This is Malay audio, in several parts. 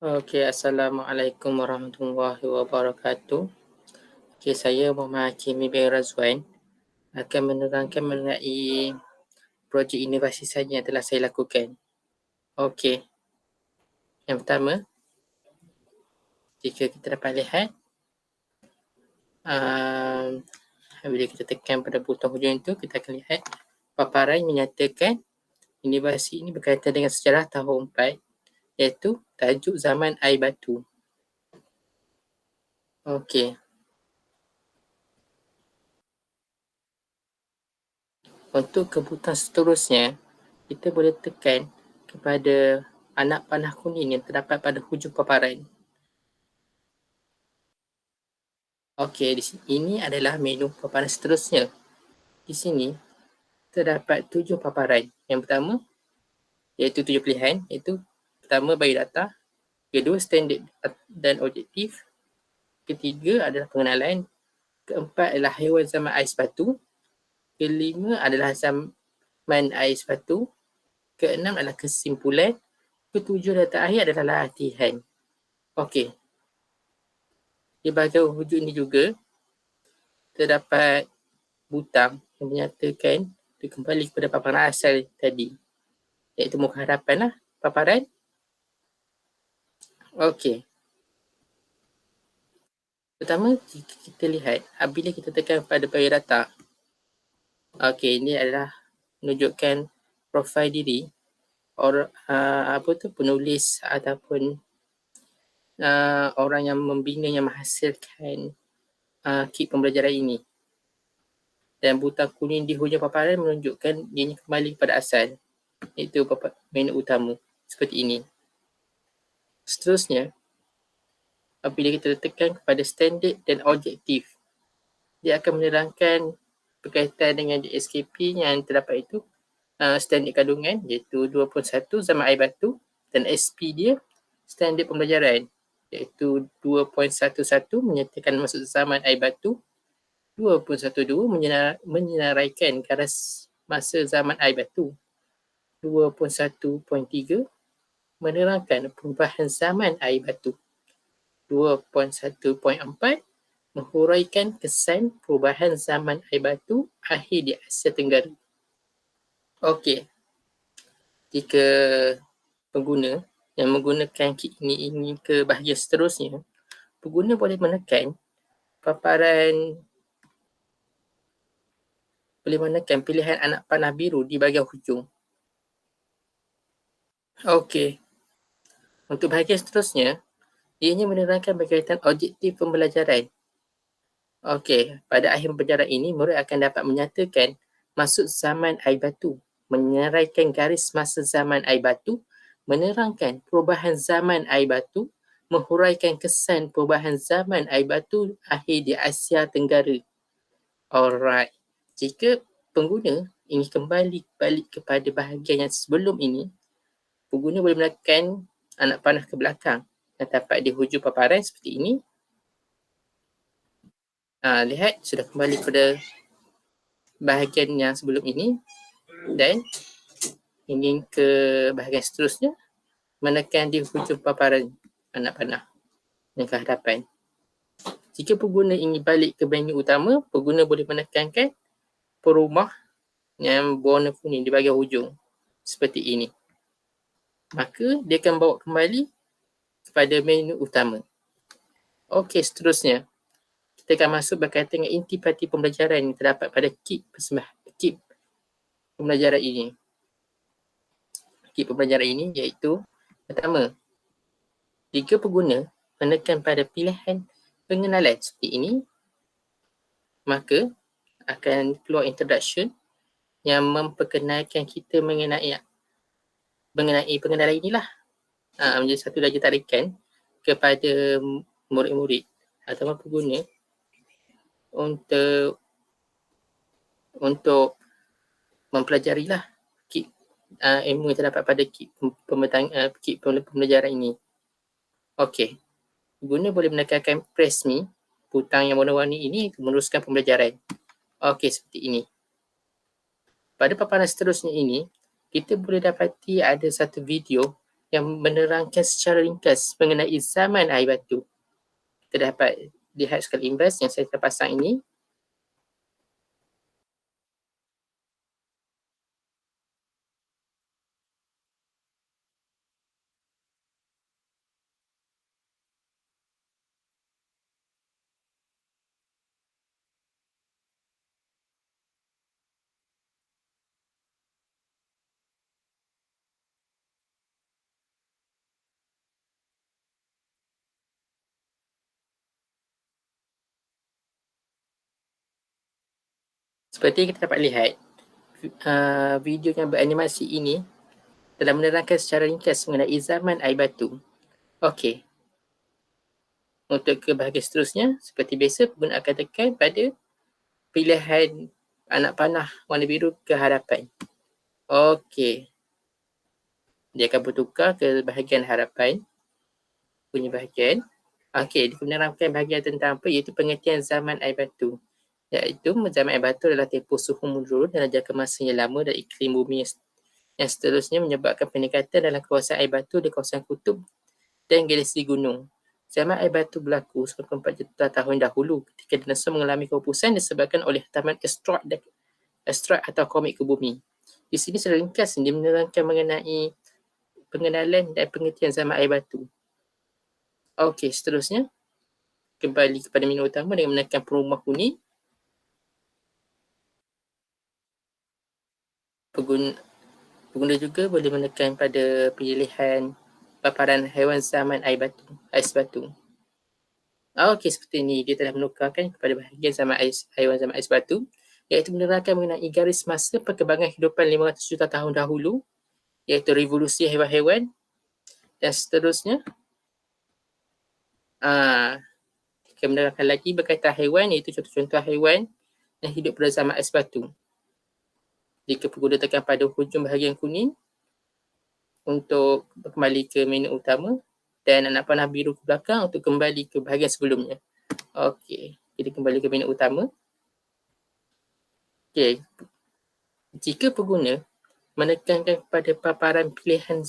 Okey, Assalamualaikum warahmatullahi wabarakatuh. Okey, saya Muhammad Hakimi bin Razwan akan menerangkan mengenai projek inovasi saya yang telah saya lakukan. Okey, yang pertama, jika kita dapat lihat, bila kita tekan pada butang hujung itu, kita akan lihat paparan menyatakan inovasi ini berkaitan dengan sejarah tahun 4, iaitu tajuk zaman air batu. Okey. Untuk kebutuhan seterusnya, kita boleh tekan kepada anak panah kuning yang terdapat pada hujung paparan. Okey, ini adalah menu paparan seterusnya. Di sini terdapat 7 paparan. Yang pertama, iaitu 7 pilihan, iaitu pertama biodata, kedua standard dan objektif, ketiga adalah pengenalan, keempat adalah haiwan zaman ais batu, kelima adalah zaman ais batu, keenam adalah kesimpulan, ketujuh dan terakhir adalah latihan. Okey. Di bahagian hujung ini juga terdapat butang yang menyatakan dia kembali kepada paparan asal tadi, iaitu muka hadapan lah, paparan. Okey. Pertama, jika kita lihat, apabila kita tekan pada biodata, okey, ini adalah menunjukkan profil diri penulis ataupun orang yang membina yang menghasilkan kit pembelajaran ini. Dan butang kuning di hujung paparan menunjukkan ianya kembali kepada asal, iaitu menu utama seperti ini. Seterusnya, apabila kita tekan kepada standard dan objektif, dia akan menerangkan berkaitan dengan DSKP yang terdapat itu, standard kandungan iaitu 2.1 zaman air batu, dan SP dia standard pembelajaran iaitu 2.11 menyatakan masuk zaman air batu, 2.12 menyinaraikan garis masa zaman air batu, 2.1.3 menerangkan perubahan zaman air batu, 2.1.4 menghuraikan kesan perubahan zaman air batu akhir di Asia Tenggara. Okey, jika pengguna yang menggunakan kit ini ke bahagian seterusnya, pengguna boleh menekan pilihan anak panah biru di bahagian hujung. Okey, untuk bahagian seterusnya, ianya menerangkan berkaitan objektif pembelajaran. Okey, pada akhir pembelajaran ini, murid akan dapat menyatakan masuk zaman air batu, menyeraikan garis masa zaman air batu, menerangkan perubahan zaman air batu, menghuraikan kesan perubahan zaman air batu akhir di Asia Tenggara. Alright, jika pengguna ingin kembali balik kepada bahagian yang sebelum ini, pengguna boleh menekan anak panah ke belakang yang terdapat di hujung paparan seperti ini. Lihat, sudah kembali kepada bahagian yang sebelum ini, dan ingin ke bahagian seterusnya, menekan di hujung paparan anak panah yang ke hadapan. Jika pengguna ingin balik ke menu utama, pengguna boleh menekankan perumah yang berwarna kuning di bahagian hujung seperti ini. Maka dia akan bawa kembali kepada menu utama. Okey, seterusnya kita akan masuk berkaitan dengan intipati pembelajaran yang terdapat pada kit pembelajaran ini. Kit pembelajaran ini iaitu pertama, jika pengguna menekan pada pilihan pengenalan seperti ini, maka akan keluar introduction yang memperkenalkan kita mengenai pengenalan inilah. Menjadi satu darjah tarikan kepada murid-murid atau pengguna untuk mempelajarilah kit ilmu yang terdapat pada kit pembelajaran ini. Okey, pengguna boleh menekankan press me, butang yang warna-warni ini untuk meneruskan pembelajaran. Okey, seperti ini. Pada paparan seterusnya ini, kita boleh dapati ada satu video yang menerangkan secara ringkas mengenai zaman air batu. Kita dapat lihat skala imbas yang saya terpasang ini. Seperti kita dapat lihat, video yang beranimasi ini telah menerangkan secara ringkas mengenai zaman air batu. Okey. Untuk ke bahagian seterusnya, seperti biasa, pengguna akan tekan pada pilihan anak panah warna biru ke harapan. Okey. Dia akan bertukar ke bahagian harapan punya bahagian. Okey, dia menerangkan bahagian tentang apa, iaitu pengertian zaman air batu. Iaitu zaman air batu adalah tempoh suhu menurun dalam jangka masa yang lama dan iklim bumi yang seterusnya menyebabkan peningkatan dalam kawasan air batu di kawasan kutub dan galaksi gunung. Zaman air batu berlaku 1,4 juta tahun dahulu ketika dinosaur mengalami kehapusan disebabkan oleh hantaman asteroid atau komik ke bumi. Di sini secara ringkas dia menerangkan mengenai pengenalan dan pengertian zaman air batu. Okey, seterusnya kembali kepada menu utama dengan menekan perumah kuning. Pengguna juga boleh menekan pada pilihan paparan haiwan zaman air batu, ais batu. Okey, seperti ini dia telah menukarkan kepada bahagian zaman haiwan zaman ais batu, iaitu menerangkan mengenai garis masa perkembangan kehidupan 500 juta tahun dahulu, iaitu revolusi haiwan-haiwan dan seterusnya. Kita menerangkan lagi berkaitan haiwan, iaitu contoh-contoh haiwan yang hidup pada zaman ais batu. Jika pengguna tekan pada hujung bahagian kuning untuk kembali ke menu utama dan anak panah biru ke belakang untuk kembali ke bahagian sebelumnya. Okey, kita kembali ke menu utama. Okey, jika pengguna menekankan kepada paparan pilihan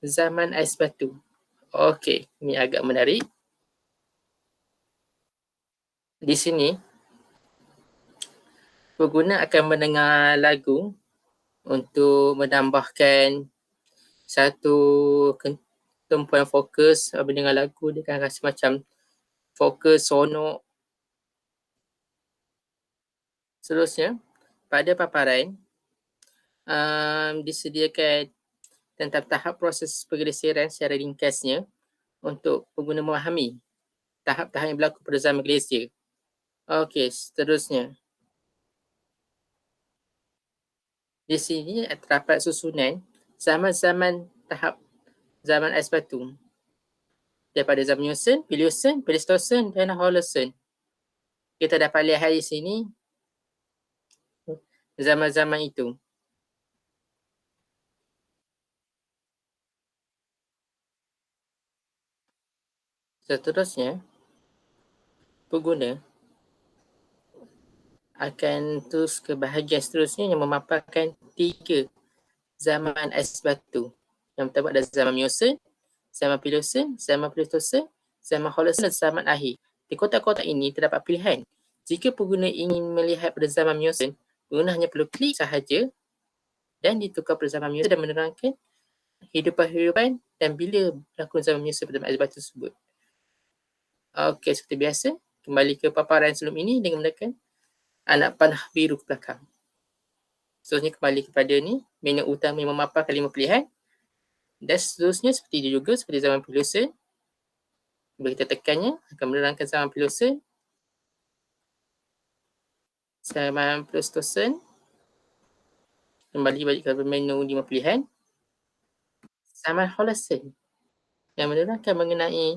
zaman ais batu. Okey, ini agak menarik. Di sini, pengguna akan mendengar lagu untuk menambahkan satu tumpuan fokus. Mendengar lagu dia akan rasa macam fokus, sonok. Seterusnya, pada paparan disediakan tentang tahap proses pergelesiran secara ringkasnya untuk pengguna memahami tahap-tahap yang berlaku pada zaman glasier. Okey, seterusnya. Di sini terdapat susunan zaman-zaman tahap zaman ais batu. Daripada zaman Miocene, Pliocene, Pleistocene dan Holocene. Kita dapat lihat di sini zaman-zaman itu. Seterusnya, pengguna akan terus ke bahagian seterusnya yang memaparkan 3 zaman ais batu. Yang pertama adalah zaman Miocene, zaman Pliocene, zaman Pleistocene, zaman Holocene dan zaman akhir. Di kotak-kotak ini terdapat pilihan. Jika pengguna ingin melihat pada zaman Miocene, pengguna hanya perlu klik sahaja dan ditukar pada zaman Miocene dan menerangkan hidupan-hidupan dan bila berlaku zaman Miocene pada ais batu tersebut. Okey, seperti biasa, kembali ke paparan sebelum ini dengan menekan anak panah biru ke belakang. Seterusnya kembali kepada ni, menu utama yang memaparkan 5 pilihan. Dan seterusnya seperti itu juga, seperti zaman Pliocene. Bila kita tekannya, akan menerangkan zaman Pliocene, zaman Pleistocene. Kembali balik ke menu 5 pilihan. Zaman Holocene yang menerangkan mengenai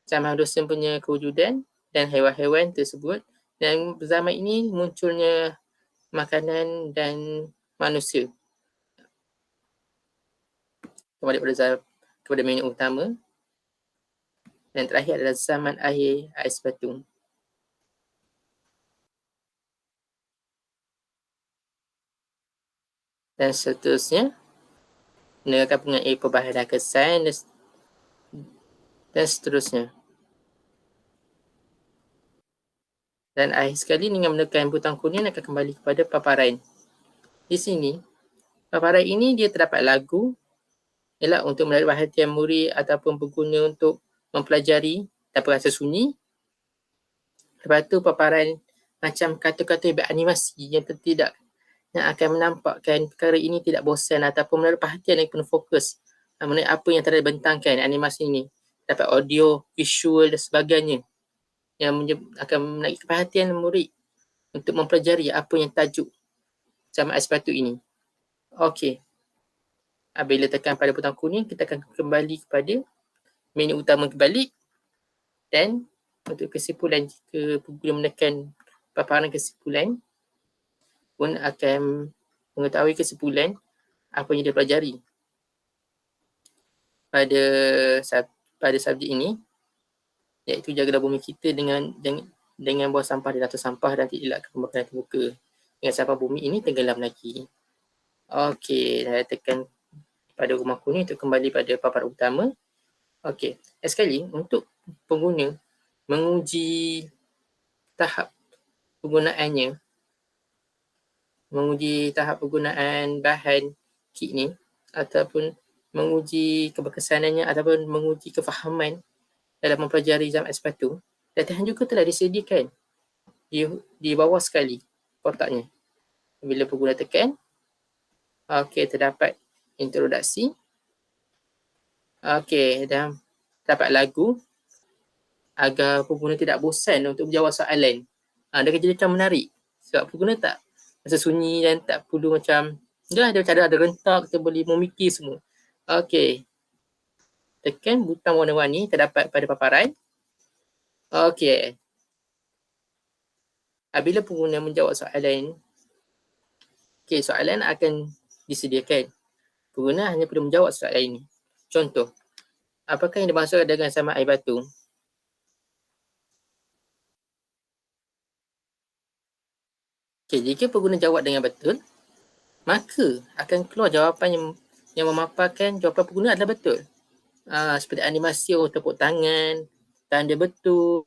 zaman Holocene punya kewujudan dan haiwan-haiwan tersebut. Dan zaman ini munculnya makanan dan manusia. Kembali kepada menu utama. Dan terakhir adalah zaman akhir ais batu. Dan seterusnya, menerangkan mengenai perbahagian kesan dan seterusnya. Dan akhir sekali dengan menekan butang kuning akan kembali kepada paparan. Di sini, paparan ini dia terdapat lagu ialah untuk menarik perhatian murid ataupun pengguna untuk mempelajari dan berasa sunyi. Lepas tu paparan macam kata-kata beranimasi yang tidak yang akan menampakkan perkara ini tidak bosan ataupun menarik perhatian dan penuh fokus mengenai apa yang telah dibentangkan animasi ini. Dapat audio, visual dan sebagainya yang akan menarik perhatian murid untuk mempelajari apa yang tajuk jamaah sepatu ini. Okey. Bila tekan pada butang kuning, kita akan kembali kepada menu utama kembali dan untuk kesimpulan jika pengguna menekan paparan kesimpulan pun akan mengetahui kesimpulan apa yang dia pelajari pada subjek ini, iaitu jagalah bumi kita dengan buang sampah di atas sampah dan tidak elakkan pembakaran terbuka. Dengan sampah bumi ini tenggelam lagi. Okey, saya tekan pada rumah kuning untuk kembali pada paparan utama. Okey, sekali untuk pengguna menguji tahap penggunaan bahan kit ni ataupun menguji keberkesanannya ataupun menguji kefahaman dalam mempelajari jamaah sepatu, latihan juga telah disediakan di bawah sekali kotaknya. Bila pengguna tekan, okey, terdapat introduksi. Okey, dan terdapat lagu agar pengguna tidak bosan untuk menjawab soalan. Dia akan jadi macam menarik sebab pengguna tak rasa sunyi dan tak perlu macam dia ada rentak, kita boleh memikir semua. Okey, tekan butang warna-warni terdapat pada paparan. Okey, bila pengguna menjawab soalan, soalan akan disediakan. Pengguna hanya perlu menjawab soalan ini. Contoh, apakah yang dimaksud dengan sama air batu? Jika pengguna jawab dengan betul, maka akan keluar jawapan yang memaparkan jawapan pengguna adalah betul. Seperti animasi tepuk tangan, tanda betul,